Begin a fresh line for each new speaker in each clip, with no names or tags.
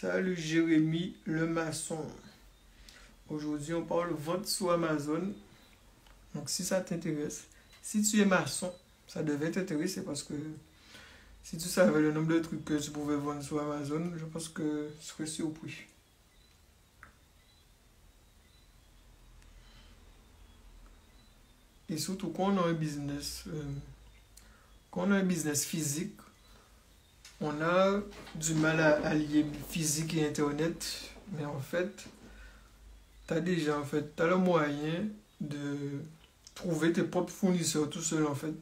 Salut Jérémy le maçon. Aujourd'hui, on parle vente sur Amazon. Donc, si ça t'intéresse, si tu es maçon, ça devait t'intéresser parce que si tu savais le nombre de trucs que tu pouvais vendre sur Amazon, je pense que tu serais surpris. Et surtout, quand on a un business physique, on a du mal à allier physique et internet, mais en fait, t'as le moyen de trouver tes propres fournisseurs tout seul en fait.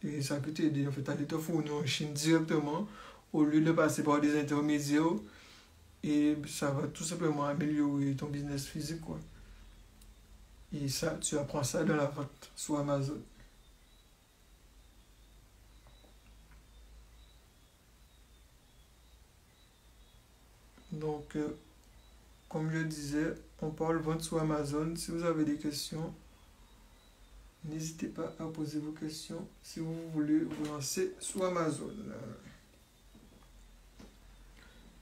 Et ça peut t'aider en fait à aller te fournir en Chine directement au lieu de passer par des intermédiaires et ça va tout simplement améliorer ton business physique quoi. Et ça, tu apprends ça dans la vente sur Amazon. Donc, comme je disais, on parle vente sur Amazon. Si vous avez des questions, n'hésitez pas à poser vos questions si vous voulez vous lancer sur Amazon.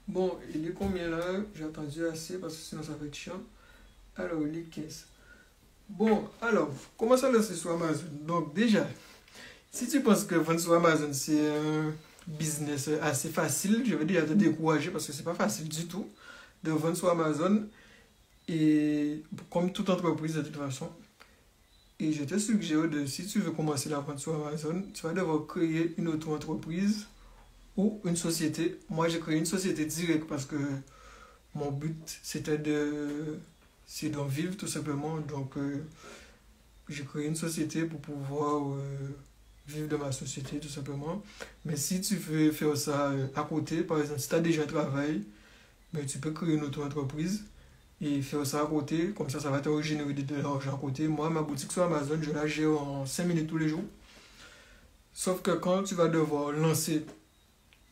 Bon, il est combien là? J'ai attendu assez parce que sinon ça va être chiant. Alors, il est 15. Bon, alors, comment ça lancer sur Amazon? Donc, déjà, si tu penses que vendre sur Amazon c'est un business assez facile, je vais déjà te décourager parce que c'est pas facile du tout de vendre sur Amazon. Et comme toute entreprise de toute façon, et je te suggère de, si tu veux commencer la vente sur Amazon, tu vas devoir créer une auto-entreprise ou une société. Moi, j'ai créé une société directe parce que mon but, c'est d'en vivre tout simplement. Donc, j'ai créé une société pour pouvoir vivre de ma société tout simplement. Mais si tu veux faire ça à côté, par exemple, si tu as déjà un travail, mais tu peux créer une auto-entreprise et faire ça à côté, comme ça va te générer de l'argent à côté. Moi, ma boutique sur Amazon, je la gère en 5 minutes tous les jours. Sauf que quand tu vas devoir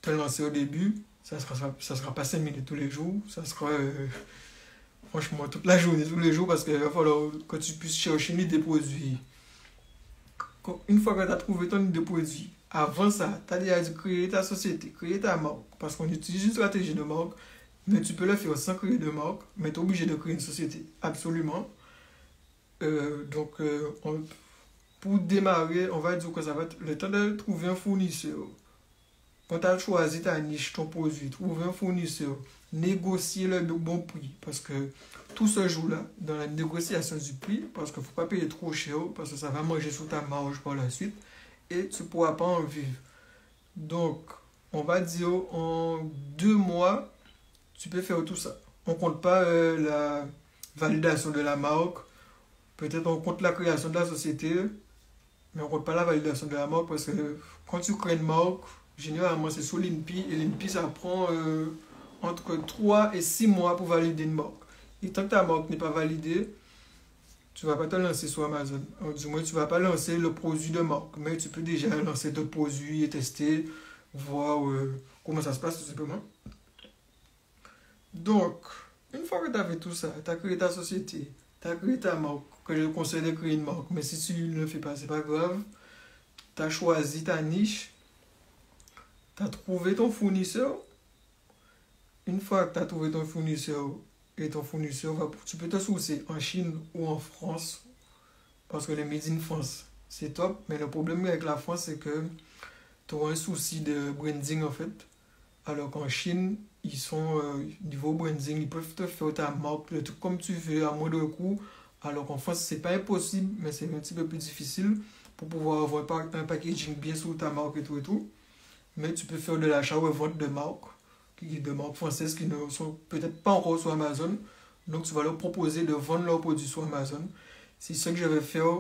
te lancer au début, ça sera pas 5 minutes tous les jours, ça sera franchement toute la journée, tous les jours, parce qu'il va falloir que tu puisses chercher une idée de produit. Une fois que tu as trouvé ton idée de produit, avant ça, tu as déjà dû créer ta société, créer ta marque, parce qu'on utilise une stratégie de marque. Mais tu peux le faire sans créer de marque, mais tu es obligé de créer une société, absolument. Donc, pour démarrer, on va dire que ça va être le temps de trouver un fournisseur. Quand tu as choisi ta niche, ton produit, trouver un fournisseur, négocier le bon prix, parce que tout se joue là, dans la négociation du prix, parce qu'il ne faut pas payer trop cher, parce que ça va manger sur ta marge par la suite, et tu ne pourras pas en vivre. Donc, on va dire en 2 mois, tu peux faire tout ça. On ne compte pas la validation de la marque. Peut-être on compte la création de la société, mais on ne compte pas la validation de la marque parce que quand tu crées une marque, généralement c'est sur l'INPI et l'INPI ça prend entre 3 et 6 mois pour valider une marque. Et tant que ta marque n'est pas validée, tu ne vas pas te lancer sur Amazon. Du moins, tu ne vas pas lancer le produit de marque, mais tu peux déjà lancer d'autres produits et tester, voir comment ça se passe tout simplement. Donc, une fois que tu as fait tout ça, tu as créé ta société, tu as créé ta marque, que je te conseille de créer une marque, mais si tu ne le fais pas, c'est pas grave. Tu as choisi ta niche, tu as trouvé ton fournisseur. Une fois que tu as trouvé ton fournisseur, et ton fournisseur tu peux te sourcer en Chine ou en France, parce que les Made in France, c'est top, mais le problème avec la France, c'est que tu auras un souci de branding en fait, alors qu'en Chine, ils sont niveau branding, ils peuvent te faire ta marque, le truc comme tu veux à moindre coût. Alors qu'en France, c'est pas impossible, mais c'est un petit peu plus difficile pour pouvoir avoir un packaging bien sur ta marque et tout et tout. Mais tu peux faire de l'achat ou vente de marques françaises qui ne sont peut-être pas encore sur Amazon. Donc tu vas leur proposer de vendre leurs produits sur Amazon. C'est ce que je vais faire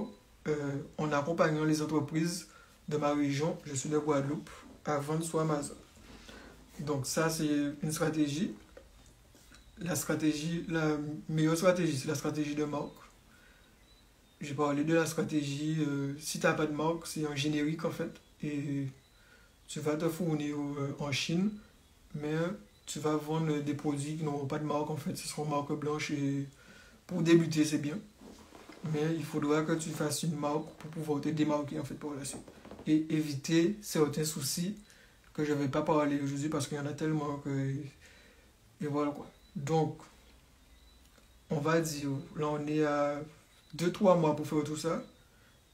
en accompagnant les entreprises de ma région, je suis de Guadeloupe, à vendre sur Amazon. Donc ça, c'est une stratégie. La meilleure stratégie, c'est la stratégie de marque. J'ai parlé de la stratégie, si tu n'as pas de marque, c'est un générique en fait. Et tu vas te fournir en Chine, mais tu vas vendre des produits qui n'auront pas de marque en fait. Ce seront marque blanche et pour débuter, c'est bien. Mais il faudra que tu fasses une marque pour pouvoir te démarquer en fait pour la suite. Et éviter certains soucis que je ne vais pas parler aujourd'hui parce qu'il y en a tellement que Et voilà quoi. Donc, on va dire, là on est à 2-3 mois pour faire tout ça.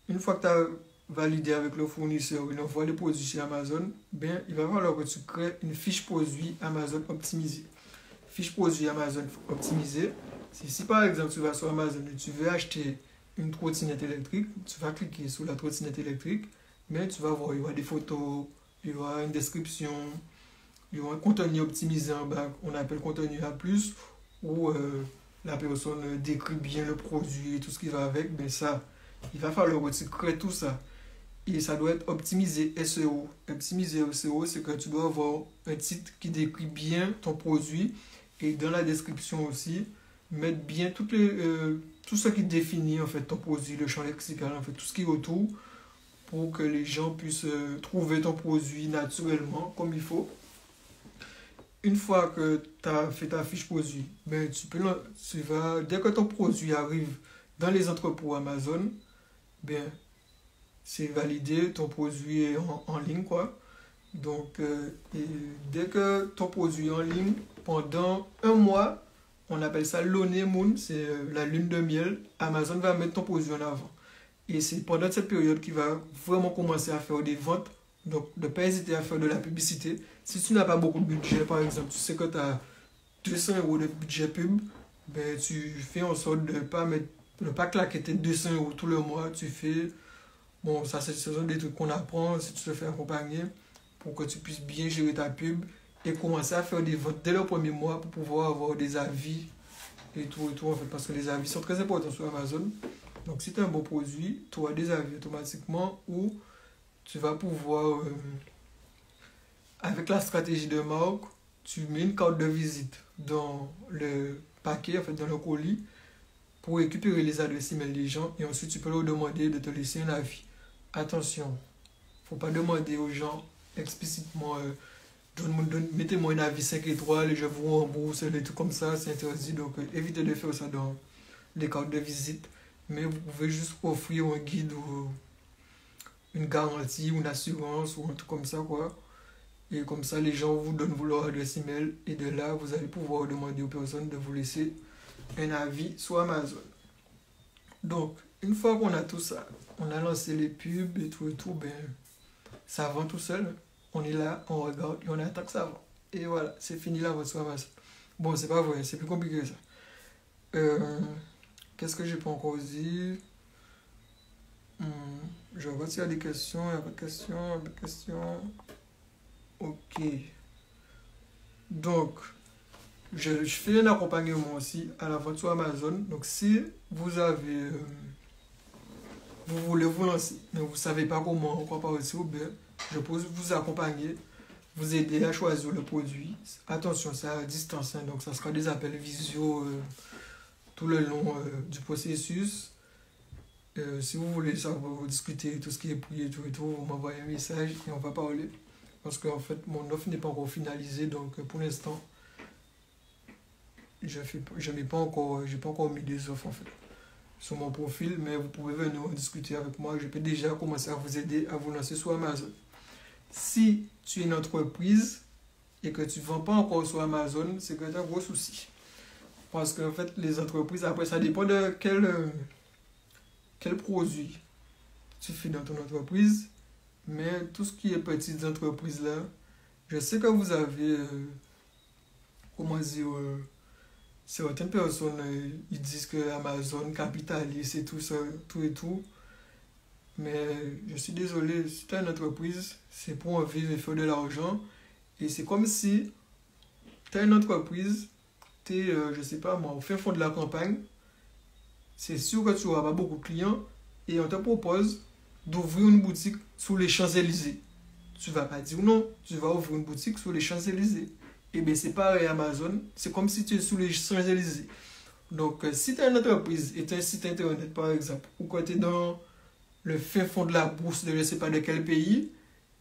Une fois que tu as validé avec le fournisseur, il envoie les produits chez Amazon, ben, il va falloir que tu crées une fiche produit Amazon optimisée. Fiche produit Amazon optimisée, c'est si par exemple tu vas sur Amazon et tu veux acheter une trottinette électrique, tu vas cliquer sur la trottinette électrique, mais tu vas voir, il y aura des photos, il y aura une description, il y aura un contenu optimisé en bas, on appelle contenu A+, où la personne décrit bien le produit et tout ce qui va avec, mais ça, il va falloir que tu crées tout ça. Et ça doit être optimisé SEO. Optimisé SEO, c'est que tu dois avoir un titre qui décrit bien ton produit et dans la description aussi, mettre bien tout ce qui définit en fait ton produit, le champ lexical, en fait, tout ce qui est autour pour que les gens puissent trouver ton produit naturellement comme il faut. Une fois que tu as fait ta fiche produit, ben, dès que ton produit arrive dans les entrepôts Amazon, ben, c'est validé, ton produit est en ligne, quoi. Donc, et dès que ton produit est en ligne, pendant 1 mois, on appelle ça l'honeymoon, c'est la lune de miel, Amazon va mettre ton produit en avant. Et c'est pendant cette période qu'il va vraiment commencer à faire des ventes. Donc, ne pas hésiter à faire de la publicité. Si tu n'as pas beaucoup de budget, par exemple, tu sais que tu as 200 € de budget pub, ben, tu fais en sorte de ne pas claquer tes 200 € tout le mois. Tu fais, bon, ça c'est ce sont des trucs qu'on apprend si tu te fais accompagner pour que tu puisses bien gérer ta pub et commencer à faire des ventes dès le premier mois pour pouvoir avoir des avis et tout, en fait, parce que les avis sont très importants sur Amazon. Donc, si tu as un bon produit, tu auras des avis automatiquement où tu vas pouvoir, avec la stratégie de marque, tu mets une carte de visite dans le paquet, en fait, dans le colis, pour récupérer les adresses email des gens et ensuite tu peux leur demander de te laisser un avis. Attention, il ne faut pas demander aux gens explicitement mettez-moi un avis 5 étoiles et je vous rembourse, des trucs comme ça, c'est interdit. Donc évitez de faire ça dans les cartes de visite. Mais vous pouvez juste offrir un guide ou une garantie ou une assurance ou un truc comme ça, quoi. Et comme ça, les gens vous donnent leur adresse email et de là, vous allez pouvoir demander aux personnes de vous laisser un avis sur Amazon. Donc, une fois qu'on a tout ça, on a lancé les pubs et tout, ben, ça vend tout seul. On est là, on regarde et on attend que ça vend. Et voilà, c'est fini la vente sur Amazon. Bon, c'est pas vrai, c'est plus compliqué que ça. Qu'est-ce que j'ai pas encore dit? Je vois s'il y a des questions, il n'y a pas de questions, Ok. Donc, je fais un accompagnement aussi à la vente sur Amazon. Donc, si vous voulez vous lancer, mais vous ne savez pas comment, encore par aussi, je peux vous accompagner, vous aider à choisir le produit. Attention, c'est à distance, hein, donc ça sera des appels visio tout le long du processus. Si vous voulez savoir, discuter tout ce qui est prix et tout, vous m'envoyez un message et on va parler. Parce qu'en fait, mon offre n'est pas encore finalisée, donc pour l'instant, je n'ai pas encore mis des offres en fait sur mon profil, mais vous pouvez venir discuter avec moi. Je peux déjà commencer à vous aider à vous lancer sur Amazon. Si tu es une entreprise et que tu ne vends pas encore sur Amazon, c'est que tu as un gros souci. Parce qu'en fait, les entreprises, après, ça dépend de quel produit tu fais dans ton entreprise. Mais tout ce qui est petites entreprises là, je sais que vous avez, comment dire, certaines personnes, ils disent que Amazon capitalise et tout ça, tout et tout. Mais je suis désolé, si tu as une entreprise, c'est pour en vivre et faire de l'argent. Et c'est comme si tu as une entreprise, tu es, je sais pas moi, au fin fond de la campagne, c'est sûr que tu n'auras pas beaucoup de clients et on te propose d'ouvrir une boutique sur les Champs-Élysées. Tu ne vas pas dire non, tu vas ouvrir une boutique sur les Champs-Élysées. Et bien c'est pareil Amazon, c'est comme si tu es sur les Champs-Élysées. Donc si tu as une entreprise et tu as un site internet par exemple, ou quand tu es dans le fin fond de la bourse de je ne sais pas de quel pays,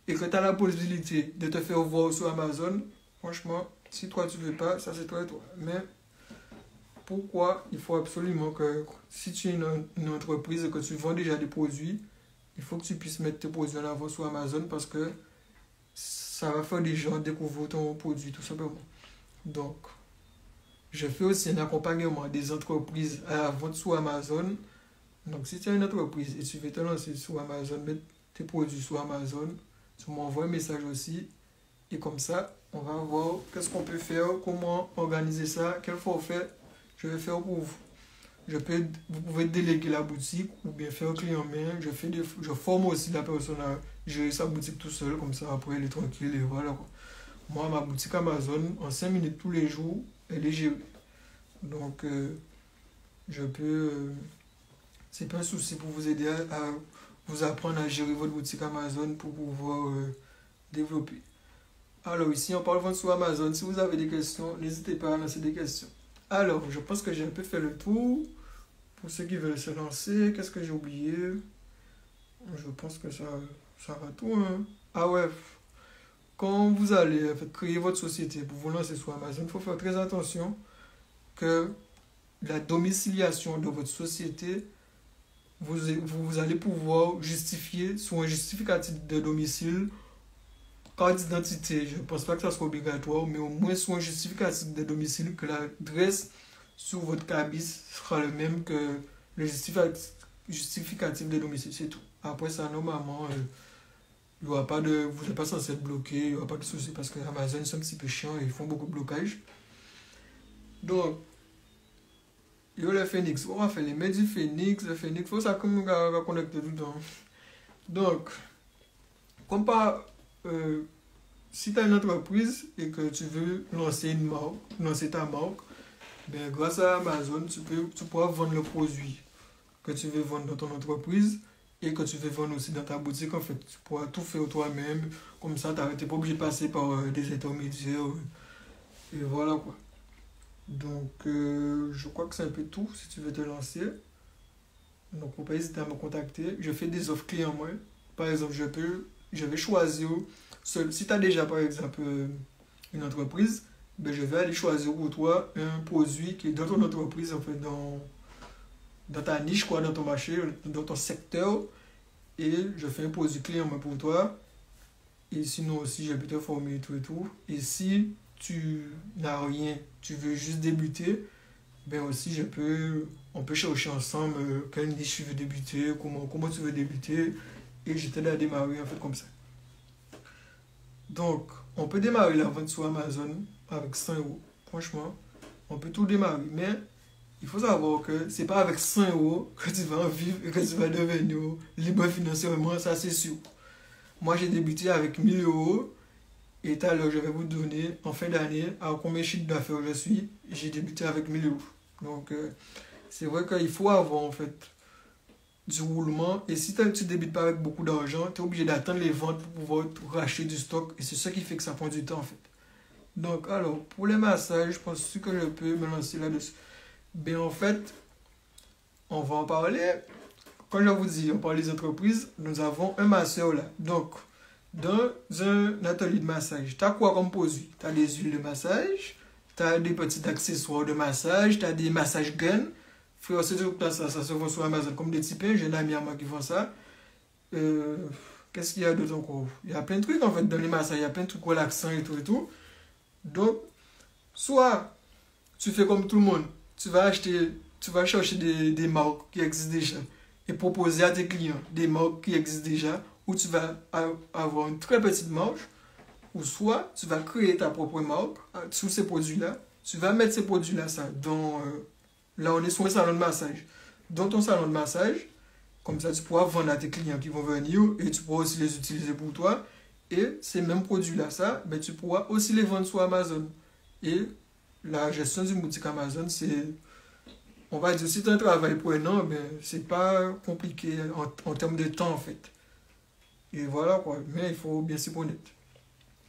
et que tu as la possibilité de te faire voir sur Amazon, franchement, si toi tu ne veux pas, ça c'est toi et toi. Mais pourquoi il faut absolument que si tu es une entreprise et que tu vends déjà des produits, il faut que tu puisses mettre tes produits en avant sur Amazon parce que ça va faire des gens découvrir ton produit tout simplement. Donc, Je fais aussi un accompagnement des entreprises à la vente sur Amazon. Donc, si tu as une entreprise et tu veux te lancer sur Amazon, mettre tes produits sur Amazon, tu m'envoies un message aussi. Et comme ça, on va voir qu'est-ce qu'on peut faire, comment organiser ça, quel forfait je vais faire pour vous. Vous pouvez déléguer la boutique ou bien faire client en main. Je forme aussi la personne à gérer sa boutique tout seul, comme ça après elle est tranquille et voilà quoi. Moi, ma boutique Amazon, en 5 minutes tous les jours, elle est gérée. Donc, je peux. C'est pas un souci pour vous aider à vous apprendre à gérer votre boutique Amazon pour pouvoir développer. Alors, ici, on parle vente sur Amazon. Si vous avez des questions, n'hésitez pas à lancer des questions. Alors, je pense que j'ai un peu fait le tour. Pour ceux qui veulent se lancer, qu'est-ce que j'ai oublié? Je pense que ça va tout. Hein. Ah ouais, quand vous allez en fait, créer votre société pour vous lancer sur Amazon, il faut faire très attention que la domiciliation de votre société, vous allez pouvoir justifier sur un justificatif de domicile, carte d'identité. Je ne pense pas que ça soit obligatoire, mais au moins sur un justificatif de domicile, que l'adresse sur votre cabis sera le même que le justificatif de domicile, c'est tout. Après ça, normalement, il y aura pas de, vous n'êtes pas censé être bloqué, il n'y aura pas de souci parce que Amazon, c'est un petit peu chiant et ils font beaucoup de blocage. Donc, il y a le Phoenix. On va faire les mails du Phoenix. Le Phoenix, il faut ça comme on va connecter tout le temps. Donc, comme pas, si tu as une entreprise et que tu veux lancer une marque, lancer ta marque, ben, grâce à Amazon, tu pourras vendre le produit que tu veux vendre dans ton entreprise et que tu veux vendre aussi dans ta boutique. En fait, tu pourras tout faire toi-même. Comme ça, tu n'es pas obligé de passer par des intermédiaires. Et voilà quoi. Donc, je crois que c'est un peu tout si tu veux te lancer. Donc, faut pas hésiter à me contacter. Je fais des offres clés en main. Par exemple, je vais choisir. Si tu as déjà, par exemple, une entreprise, ben, je vais aller choisir pour toi un produit qui est dans ton entreprise, en fait, dans ta niche, quoi, dans ton marché, dans ton secteur. Et je fais un produit clé en main pour toi. Et sinon aussi, je peux te former et tout et tout. Et si tu n'as rien, tu veux juste débuter, ben aussi on peut chercher ensemble quelle niche tu veux débuter, comment tu veux débuter, et je t'aide à démarrer en fait comme ça. Donc, on peut démarrer la vente sur Amazon avec 100 euros. Franchement, on peut tout démarrer, mais il faut savoir que c'est pas avec 100 euros que tu vas en vivre et que tu vas devenir libre financièrement, ça c'est sûr. Moi, j'ai débuté avec 1000 euros. Et tout à l'heure, je vais vous donner en fin d'année à combien de chiffre d'affaires je suis. J'ai débuté avec 1000 euros. Donc, c'est vrai qu'il faut avoir en fait du roulement. Et si tu ne débutes pas avec beaucoup d'argent, tu es obligé d'attendre les ventes pour pouvoir racheter du stock. Et c'est ça qui fait que ça prend du temps en fait. Donc, alors, pour les massages, je pense que je peux me lancer là-dessus. Ben, en fait, on va en parler. Quand je vous dis, on parle des entreprises, nous avons un masseur là. Donc, dans un atelier de massage, tu as quoi comme produit? Tu as des huiles de massage, tu as des petits accessoires de massage, tu as des massages guns. Frère, c'est tout ça se vend sur Amazon comme des petits pains. J'ai un ami à moi qui font ça. Qu'est-ce qu'il y a d'autre encore? Il y a plein de trucs en fait dans les massages, il y a plein de trucs relaxants et tout et tout. Donc, soit tu fais comme tout le monde, tu vas chercher des marques qui existent déjà et proposer à tes clients des marques qui existent déjà, où tu vas avoir une très petite marge, ou soit tu vas créer ta propre marque sur ces produits-là. Tu vas mettre ces produits-là là on est sur un salon de massage. Dans ton salon de massage, comme ça tu pourras vendre à tes clients qui vont venir et tu pourras aussi les utiliser pour toi. Et ces mêmes produits-là, ben, tu pourras aussi les vendre sur Amazon. Et la gestion d'une boutique Amazon, on va dire, si tu as un travail prenant, ben, c'est pas compliqué en termes de temps en fait. Et voilà quoi, mais il faut bien s'y connaître.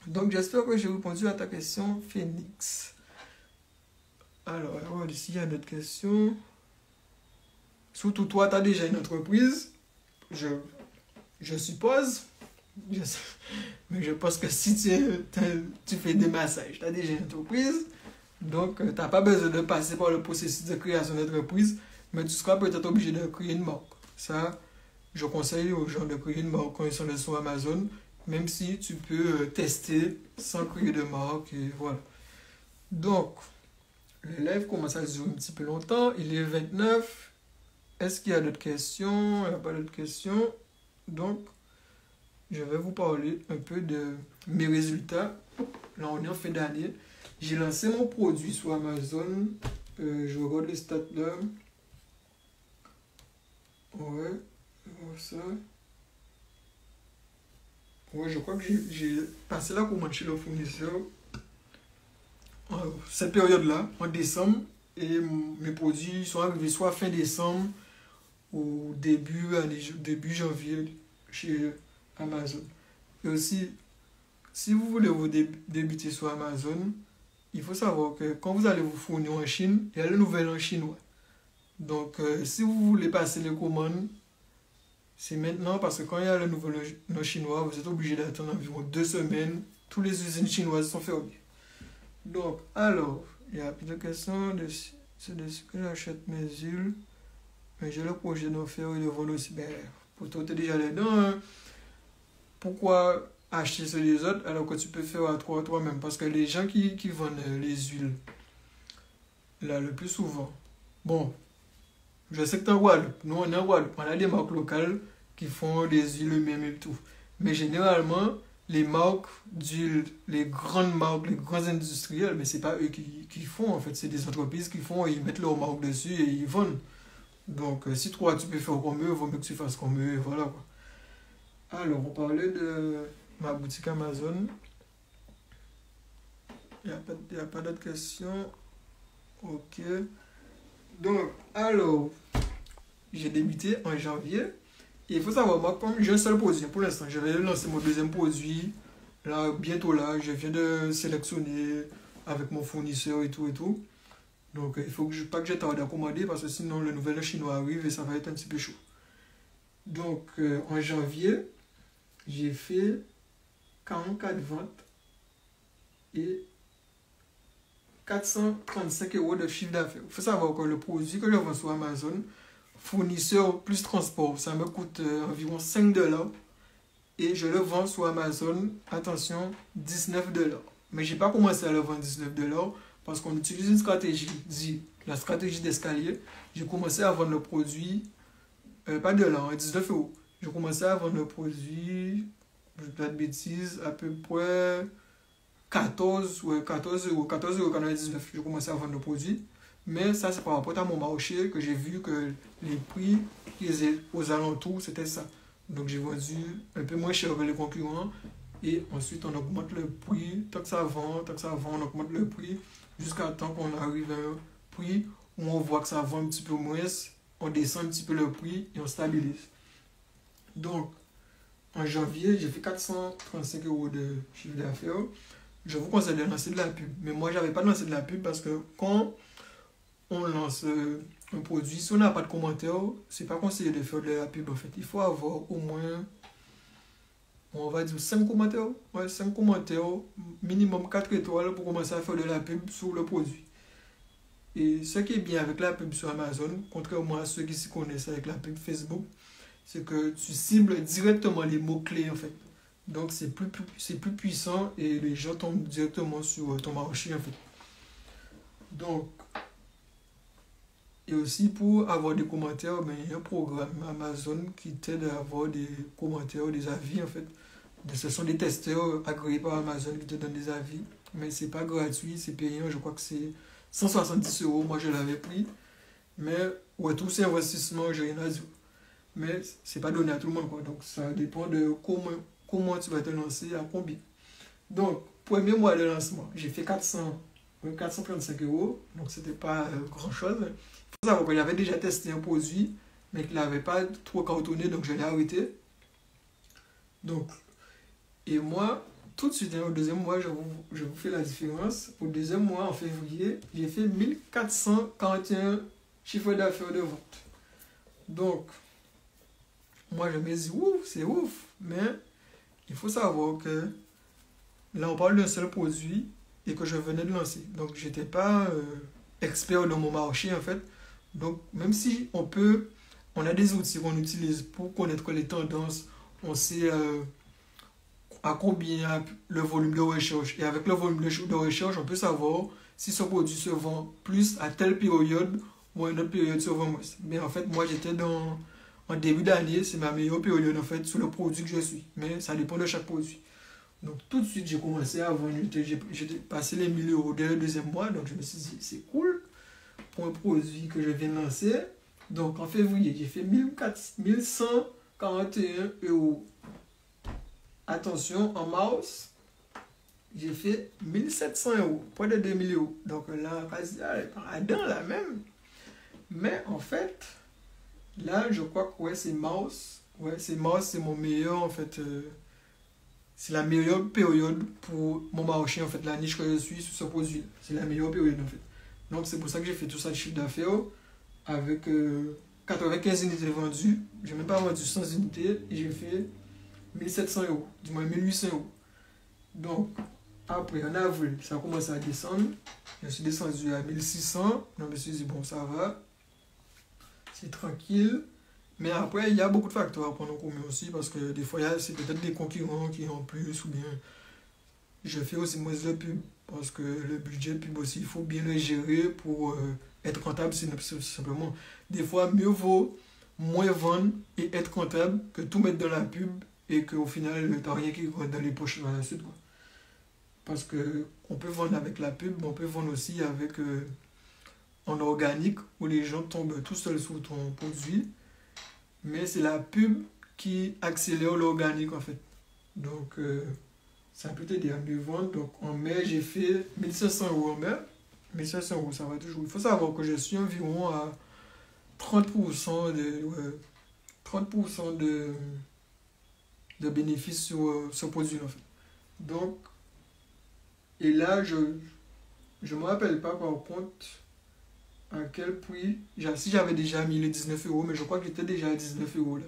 Donc j'espère que j'ai répondu à ta question, Phoenix. Alors, ici il y a d'autres questions. Surtout toi, tu as déjà une entreprise, je suppose. Mais je pense que si tu fais des massages, tu as déjà une entreprise. Donc, tu n'as pas besoin de passer par le processus de création d'entreprise, mais tu seras peut-être obligé de créer une marque. Ça, je conseille aux gens de créer une marque quand ils sont sur Amazon, même si tu peux tester sans créer de marque. Et voilà. Donc, le live commence à durer un petit peu longtemps. Il est 29. Est-ce qu'il y a d'autres questions? Il n'y a pas d'autres questions. Donc, je vais vous parler un peu de mes résultats. Là, on est en fin d'année. J'ai lancé mon produit sur Amazon. Je regarde les stats là. Ouais, ça. Ouais, je crois que j'ai passé la commande chez le fournisseur cette période-là, en décembre. Et mes produits sont arrivés soit fin décembre ou début janvier chez Amazon. Et aussi, si vous voulez vous débuter sur Amazon, il faut savoir que quand vous allez vous fournir en Chine, il y a le nouvel an chinois. Donc, si vous voulez passer les commandes, c'est maintenant parce que quand il y a le nouvel an chinois, vous êtes obligé d'attendre environ 2 semaines. Toutes les usines chinoises sont fermées. Donc, alors, il y a plusieurs questions. C'est de ce que j'achète mes huiles. Mais j'ai le projet d'en faire et de vendre aussi. Ben, pour toi, tu es déjà là-dedans. Hein. Pourquoi acheter ceux des autres alors que tu peux faire à toi-même? Parce que les gens qui vendent les huiles, là, le plus souvent, bon, je sais que tu es en Guadeloupe. Nous, on est en Guadeloupe. On a des marques locales qui font des huiles eux-mêmes et tout. Mais généralement, les marques d'huile, les grandes marques, les grands industriels, mais c'est pas eux qui font. En fait, c'est des entreprises qui font et ils mettent leur marque dessus et ils vendent. Donc, si toi, tu peux faire comme eux, il vaut mieux que tu fasses comme eux. Voilà quoi. Alors, on parlait de ma boutique Amazon. Il n'y a pas d'autres questions. Ok. Donc, alors, j'ai débuté en janvier. Et il faut savoir, moi, comme j'ai un seul produit pour l'instant, je vais lancer mon deuxième produit. Là, bientôt là, je viens de sélectionner avec mon fournisseur et tout et tout. Donc, il faut pas que je tarde à commander parce que sinon, le nouvel chinois arrive et ça va être un petit peu chaud. Donc, en janvier, j'ai fait 44 ventes et 435 € de chiffre d'affaires. Il faut savoir que le produit que je vends sur Amazon, fournisseur plus transport, ça me coûte environ 5 $. Et je le vends sur Amazon, attention, 19 $. Mais je n'ai pas commencé à le vendre 19 $ parce qu'on utilise une stratégie, la stratégie d'escalier. J'ai commencé à vendre le produit, pas de là, 19 €. J'ai commencé à vendre le produit, je ne dis pas de bêtises, à peu près 14 €, 14,99 €. J'ai commencé à vendre le produit. Mais ça, c'est par rapport à mon marché que j'ai vu que les prix qui étaient aux alentours, c'était ça. Donc, j'ai vendu un peu moins cher que les concurrents. Et ensuite, on augmente le prix. Tant que ça vend, on augmente le prix. Jusqu'à temps qu'on arrive à un prix où on voit que ça vend un petit peu moins. On descend un petit peu le prix et on stabilise. Donc, en janvier, j'ai fait 435 € de chiffre d'affaires. Je vous conseille de lancer de la pub. Mais moi, je n'avais pas lancé de la pub parce que quand on lance un produit, si on n'a pas de commentaires, c'est pas conseillé de faire de la pub en fait. Il faut avoir au moins, on va dire 5 commentaires. Ouais, 5 commentaires, minimum 4 étoiles pour commencer à faire de la pub sur le produit. Et ce qui est bien avec la pub sur Amazon, contrairement à ceux qui s'y connaissent avec la pub Facebook, c'est que tu cibles directement les mots-clés en fait. Donc c'est plus puissant et les gens tombent directement sur ton marché en fait. Donc, et aussi pour avoir des commentaires, ben, il y a un programme Amazon qui t'aide à avoir des commentaires, des avis en fait. Ce sont des testeurs agréés par Amazon qui te donnent des avis. Mais c'est pas gratuit, c'est payant. Je crois que c'est 170 €. Moi je l'avais pris. Mais ouais, tout c'est investissement, j'ai rien à dire. Mais c'est pas donné à tout le monde quoi. Donc ça dépend de comment tu vas te lancer, à combien. Donc, premier mois de lancement, j'ai fait 435 €. Donc c'était pas grand chose. Il faut savoir que j'avais déjà testé un produit, mais qu'il n'avait pas trop cartonné, donc je l'ai arrêté. Donc, et moi, tout de suite, au deuxième mois, je vous fais la différence. Au deuxième mois, en février, j'ai fait 1441 chiffres d'affaires de vente. Donc, moi, je me dis, ouf, c'est ouf. Mais il faut savoir que là, on parle d'un seul produit et que je venais de lancer. Donc, je n'étais pas expert dans mon marché, en fait. Donc, même si on a des outils qu'on utilise pour connaître les tendances, on sait à combien le volume de recherche. Et avec le volume de recherche, on peut savoir si ce produit se vend plus à telle période ou à une autre période se vend moins. Mais en fait, moi, j'étais en début d'année, c'est ma meilleure période en fait sur le produit que je suis. Mais ça dépend de chaque produit. Donc tout de suite, j'ai commencé à vendre. J'ai passé les 1000 euros dès le deuxième mois. Donc je me suis dit, c'est cool pour un produit que je viens de lancer. Donc en février, j'ai fait 1141 euros. Attention, en mars, j'ai fait 1700 euros, près de 2000 euros. Donc là, dans la même. Mais en fait, là, je crois que ouais, c'est mars. Ouais, c'est mars, c'est mon meilleur en fait. C'est la meilleure période pour mon marché en fait, la niche que je suis sur ce produit. C'est la meilleure période en fait. Donc c'est pour ça que j'ai fait tout ça de chiffre d'affaires avec 95 unités vendues. J'ai même pas vendu 100 unités et j'ai fait 1700 euros, du moins 1800 euros. Donc après en avril, ça a commencé à descendre. Je suis descendu à 1600. Je me suis dit bon, ça va, c'est tranquille. Mais après, il y a beaucoup de facteurs à prendre en compte aussi parce que des fois, c'est peut-être des concurrents qui ont plus ou bien je fais aussi moins de pub parce que le budget pub aussi, il faut bien le gérer pour être rentable, c'est simplement. Des fois, mieux vaut moins vendre et être rentable que tout mettre dans la pub et qu'au final, tu n'as rien qui rentre dans les poches par la suite, quoi. Parce qu'on peut vendre avec la pub, mais on peut vendre aussi avec en organique où les gens tombent tout seuls sur ton produit. Mais c'est la pub qui accélère l'organique en fait. Donc, ça peut t'aider à mieux vendre. Donc, en mai, j'ai fait 1500 euros en mai. 1500 euros, ça va toujours. Il faut savoir que je suis environ à 30% de bénéfices sur ce produit en fait. Donc, et là, je ne me rappelle pas par contre à quel prix, si j'avais déjà mis les 19 euros, mais je crois que j'étais déjà à 19 euros là.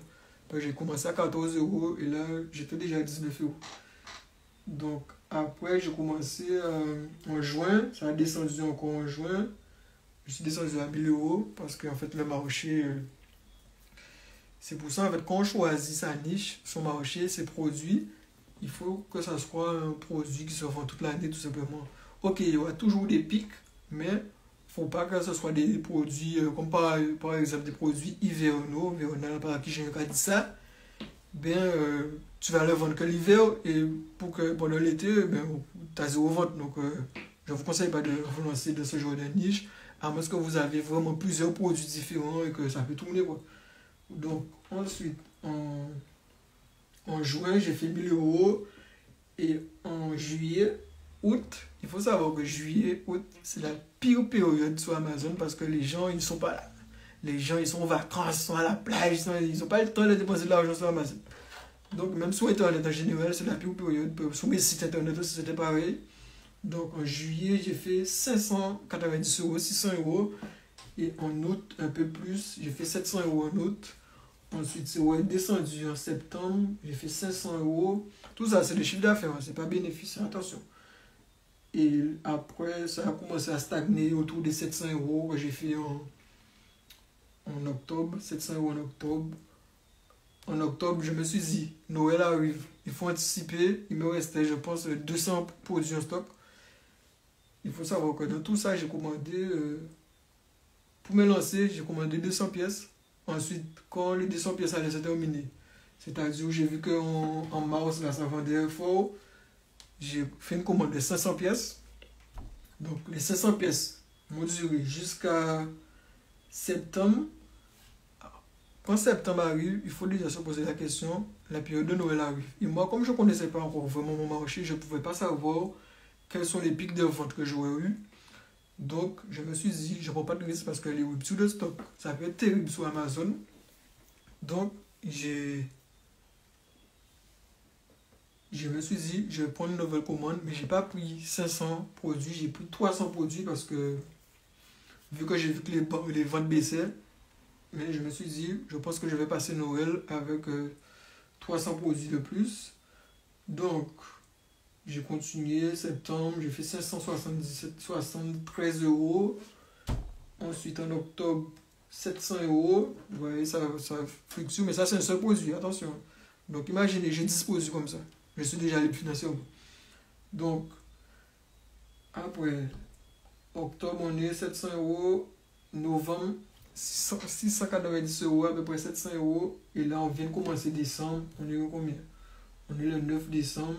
J'ai commencé à 14 euros et là j'étais déjà à 19 euros. Donc après j'ai commencé en juin, ça a descendu encore en juin. Je suis descendu à 1000 euros parce qu'en fait le marché, c'est pour ça en fait quand on choisit sa niche, son marché, ses produits, il faut que ça soit un produit qui se vend toute l'année tout simplement. Ok, il y aura toujours des pics, mais faut pas que ce soit des produits comme par exemple des produits hivernaux, par qui j'ai dit ça, ben tu vas le vendre que l'hiver et pour que pendant l'été, ben, tu as zéro vente. Donc je ne vous conseille pas de vous lancer dans ce genre de niche, à moins que vous avez vraiment plusieurs produits différents et que ça peut tourner, quoi. Donc ensuite, en juin, j'ai fait 1000 euros et en juillet, août, il faut savoir que juillet, août, c'est la pire période sur Amazon parce que les gens, ils ne sont pas là. Les gens, ils sont en vacances, ils sont à la plage, ils n'ont pas le temps de dépenser de l'argent sur Amazon. Donc, même sur Internet en général, c'est la pire période. Sur mes sites Internet aussi, c'était pareil. Donc, en juillet, j'ai fait 590 euros, 600 euros. Et en août, un peu plus, j'ai fait 700 euros en août. Ensuite, c'est descendu en septembre, j'ai fait 500 euros. Tout ça, c'est le chiffre d'affaires, hein, c'est pas bénéfice, attention. Et après, ça a commencé à stagner autour des 700 euros que j'ai fait en octobre. 700 euros en octobre. En octobre, je me suis dit, Noël arrive, il faut anticiper. Il me restait, je pense, 200 produits en stock. Il faut savoir que dans tout ça, j'ai commandé, pour me lancer, j'ai commandé 200 pièces. Ensuite, quand les 200 pièces allaient se terminer, c'est-à-dire j'ai vu qu'en mars, là, ça vendait fort. J'ai fait une commande de 500 pièces. Donc, les 500 pièces m'ont duré jusqu'à septembre. Quand septembre arrive, il faut déjà se poser la question, la période de Noël arrive. Et moi, comme je ne connaissais pas encore vraiment mon marché, je ne pouvais pas savoir quels sont les pics de vente que j'aurais eu. Donc, je me suis dit, je ne prends pas de risque parce que les ruptures de stock, ça peut être terrible sur Amazon. Donc, je me suis dit, je vais prendre une nouvelle commande, mais je n'ai pas pris 500 produits, j'ai pris 300 produits parce que, vu que j'ai vu que les ventes baissaient, mais je me suis dit, je pense que je vais passer Noël avec 300 produits de plus. Donc, j'ai continué, septembre, j'ai fait 573 euros. Ensuite, en octobre, 700 euros. Vous voyez, ça fluctue, mais ça, c'est un seul produit, attention. Donc, imaginez, j'ai 10 produits comme ça. Je suis déjà libre financièrement. Donc, après, octobre, on est 700 euros. Novembre, 690 euros, à peu près 700 euros. Et là, on vient de commencer décembre. On est au combien? On est le 9 décembre.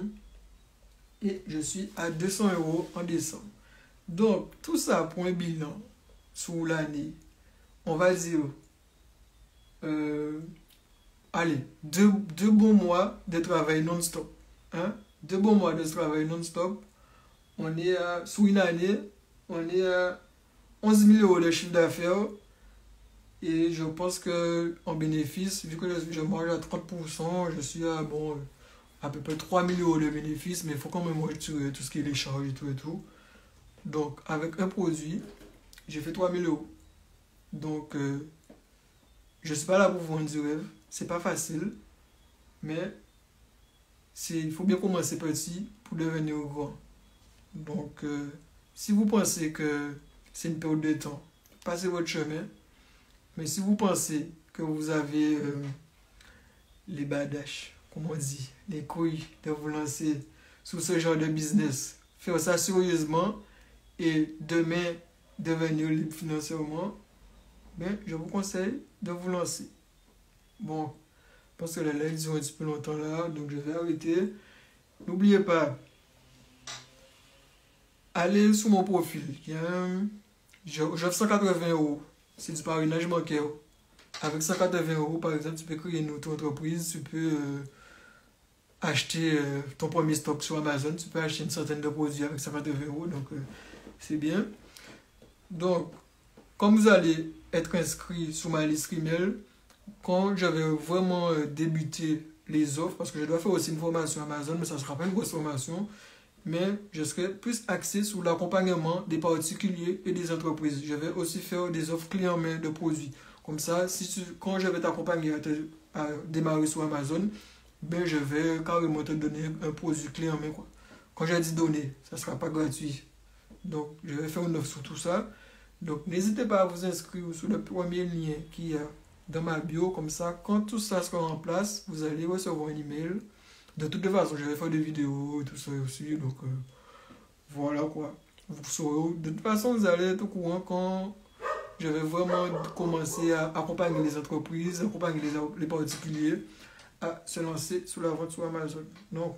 Et je suis à 200 euros en décembre. Donc, tout ça pour un bilan sur l'année. On va dire, allez, deux bons mois de travail non-stop. Hein? 2 bons mois de travail non-stop. On est sur une année, on est à 11 000 euros de chiffre d'affaires. Et je pense que en bénéfice, vu que je marge à 30%, je suis à, bon, à peu près 3 000 euros de bénéfice, mais il faut quand même retirer tout ce qui est les charges et tout et tout. Donc, avec un produit, j'ai fait 3 000 euros. Donc, je ne suis pas là pour vous vendre du rêve. C'est pas facile, mais il faut bien commencer petit pour devenir grand. Donc, si vous pensez que c'est une période de temps, passez votre chemin. Mais si vous pensez que vous avez les badaches, comme on dit, les couilles de vous lancer sur ce genre de business, faire ça sérieusement et demain devenir libre financièrement, ben, je vous conseille de vous lancer. Bon, je pense que la live dure un petit peu longtemps là, donc je vais arrêter. N'oubliez pas, allez sur mon profil. J'offre 180 euros. C'est du parrainage bancaire. Avec 180 euros, par exemple, tu peux créer une auto-entreprise, tu peux acheter ton premier stock sur Amazon, tu peux acheter une centaine de produits avec 180 euros, donc c'est bien. Donc, comme vous allez être inscrit sur ma liste email, quand je vais vraiment débuter les offres, parce que je dois faire aussi une formation Amazon, mais ça ne sera pas une grosse formation, mais je serai plus axé sur l'accompagnement des particuliers et des entreprises. Je vais aussi faire des offres clés en main de produits. Comme ça, quand je vais t'accompagner à démarrer sur Amazon, ben je vais carrément te donner un produit clé en main, quoi. Quand je dis donner, ça ne sera pas gratuit. Donc, je vais faire une offre sur tout ça. Donc, n'hésitez pas à vous inscrire sur le premier lien qui est dans ma bio. Comme ça, quand tout ça sera en place, vous allez recevoir un email. De toute façon, je vais faire des vidéos et tout ça aussi. Donc, voilà quoi. Vous saurez. De toute façon, vous allez être au courant quand je vais vraiment commencer à accompagner les entreprises, accompagner les particuliers à se lancer sur la vente sur Amazon. Donc,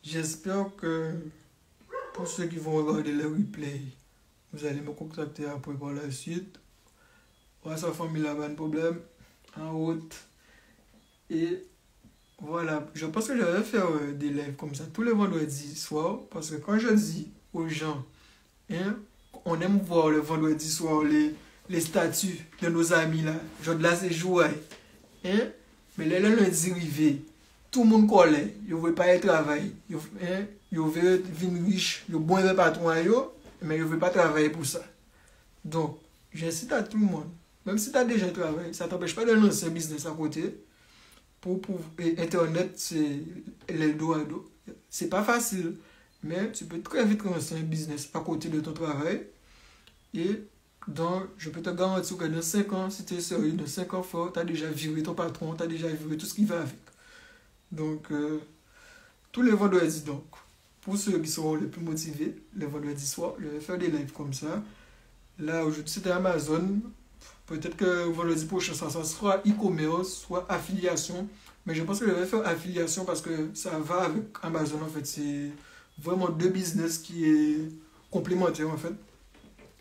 j'espère que pour ceux qui vont regarder le replay, vous allez me contacter après par la suite. Ouais, sa famille là, pas de problème. En route. Et voilà, je pense que je vais faire des lives comme ça tous les vendredis soir. Parce que quand je dis aux gens, hein, on aime voir le vendredi soir les statuts de nos amis là. Genre de là, c'est joué. Hein? Mais le lundi arrivé, tout le monde collait. Ils ne veulent pas aller travailler. Ils veulent venir riche. Ils bon le patron, mais ils ne veulent pas travailler pour ça. Donc, j'incite à tout le monde. Même si tu as déjà travaillé, ça ne t'empêche pas de lancer un business à côté. Et Internet, c'est l'eldo à dos. C'est pas facile. Mais tu peux très vite lancer un business à côté de ton travail. Et donc, je peux te garantir que dans 5 ans, si tu es sérieux, dans 5 ans fort, tu as déjà viré ton patron, tu as déjà viré tout ce qui va avec. Donc, tous les vendredis, donc, pour ceux qui seront les plus motivés, les vendredis soirs, je vais faire des lives comme ça. Là, aujourd'hui, c'était Amazon. Peut-être que vendredi prochain, ça sera e-commerce, soit affiliation. Mais je pense que je vais faire affiliation parce que ça va avec Amazon, en fait. C'est vraiment 2 business qui est complémentaire, en fait.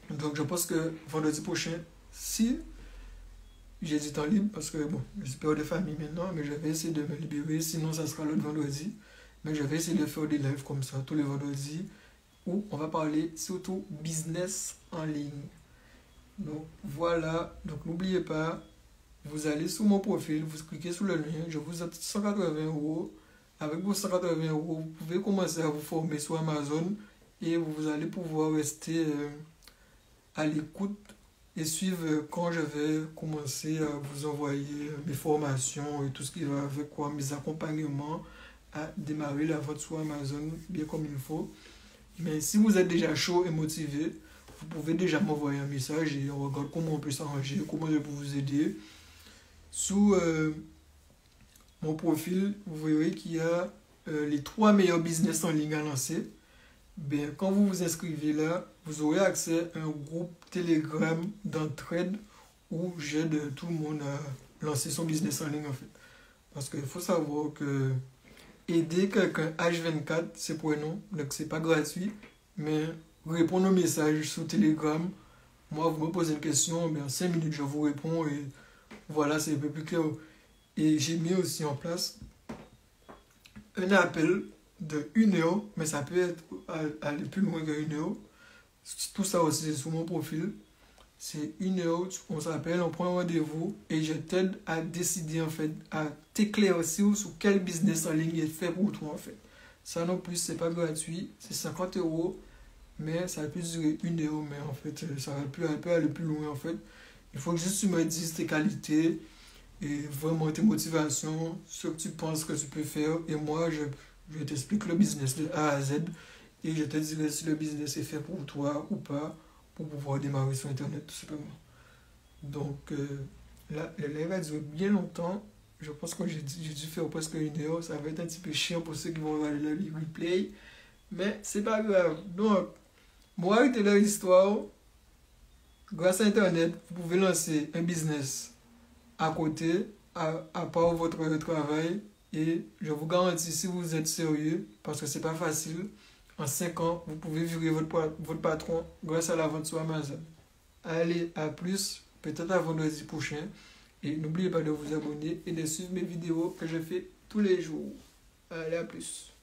Donc, je pense que vendredi prochain, si j'ai du temps libre, parce que bon, je suis père de famille maintenant, mais je vais essayer de me libérer, sinon ça sera l'autre vendredi. Mais je vais essayer de faire des lives comme ça tous les vendredis où on va parler surtout business en ligne. Donc voilà, donc n'oubliez pas, vous allez sur mon profil, vous cliquez sur le lien, je vous offre 180 euros. Avec vos 180 euros, vous pouvez commencer à vous former sur Amazon et vous allez pouvoir rester à l'écoute et suivre quand je vais commencer à vous envoyer mes formations et tout ce qui va avec, quoi, mes accompagnements à démarrer la vente sur Amazon bien comme il faut. Mais si vous êtes déjà chaud et motivé, vous pouvez déjà m'envoyer un message et on regarde comment on peut s'arranger, comment je peux vous aider. Sous mon profil, vous verrez qu'il y a les 3 meilleurs business en ligne à lancer. Ben, quand vous vous inscrivez là, vous aurez accès à un groupe Telegram d'entraide où j'aide tout le monde à lancer son business en ligne en fait. Parce qu'il faut savoir que aider quelqu'un H24, c'est pour un nom, donc c'est pas gratuit, mais répondre aux messages sur Telegram, moi vous me posez une question, ben, en 5 minutes je vous réponds et voilà, c'est un peu plus clair. Et j'ai mis aussi en place un appel de 1 heure, mais ça peut être aller plus loin que 1 heure. Tout ça aussi c'est sur mon profil. C'est 1 heure, on s'appelle, on prend un rendez-vous et je t'aide à décider en fait, à t'éclaircir sur quel business en ligne est fait pour toi en fait. Ça non plus, c'est pas gratuit, c'est 50 €, mais ça peut durer 1 heure, mais en fait, ça peut aller plus loin en fait. Il faut juste que tu me dises tes qualités et vraiment tes motivations, ce que tu penses que tu peux faire. Et moi, je t'explique le business de A à Z et je te dirai si le business est fait pour toi ou pas pour pouvoir démarrer sur Internet tout simplement. Donc là, le live va durer bien longtemps. Je pense que j'ai dû faire presque 1 heure. Ça va être un petit peu chiant pour ceux qui vont regarder le replay. Mais c'est pas grave. Donc, moi, arrêtez leur histoire. Grâce à Internet, vous pouvez lancer un business à côté, à part votre travail. Et je vous garantis, si vous êtes sérieux, parce que c'est pas facile, en 5 ans, vous pouvez virer votre patron grâce à la vente sur Amazon. Allez, à plus, peut-être à vendredi prochain. Et n'oubliez pas de vous abonner et de suivre mes vidéos que je fais tous les jours. Allez, à plus.